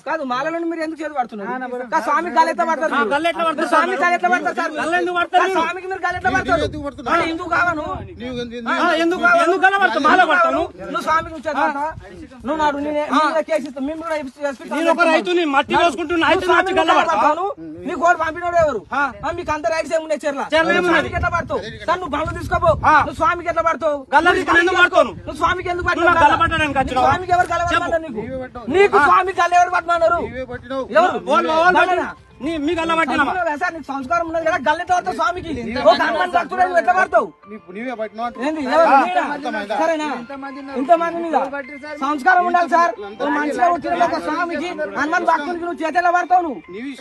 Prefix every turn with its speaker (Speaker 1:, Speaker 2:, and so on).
Speaker 1: కాదు మాలలో మీరు ఎందుకు చేతి పడుతున్నారు? స్వామి గాలి ఎట్లా పడతారు? స్వామి గాలి ఎట్లా పడతారు సార్? స్వామికి మీరు గాలి ఎట్లా పడతారు? ఎందుకు కావను నువ్వు స్వామికి నువ్వు నాడు కేసు ఇస్తాను. మేము నీ కోడి పంపినోడు ఎవరు? మీకు అంత రైట్స్ ఏమున్నాయి? స్వామికి ఎట్లా పడతావు సార్? నువ్వు బండ్లు తీసుకోపో. నువ్వు స్వామికి ఎట్లా పడతావు? నువ్వు స్వామికి ఎందుకు పడతావు? స్వామికి ఎవరు గలబడతారు? నీకు స్వామికి గల్ల ఎవరు పట్టమన్నారు? సార్ నీకు సంస్కారం ఉన్నది కదా, గల్ల ఎట్లా పడతావు? స్వామికి ఎట్లా పడతావు? సరేనా? ఇంతమంది మీద సంస్కారం ఉండాలి సార్. మనిషిగా వచ్చిన స్వామికి హనుమాన్ భక్తునికి నువ్వు చేతి ఎలా పడతావు? నువ్వు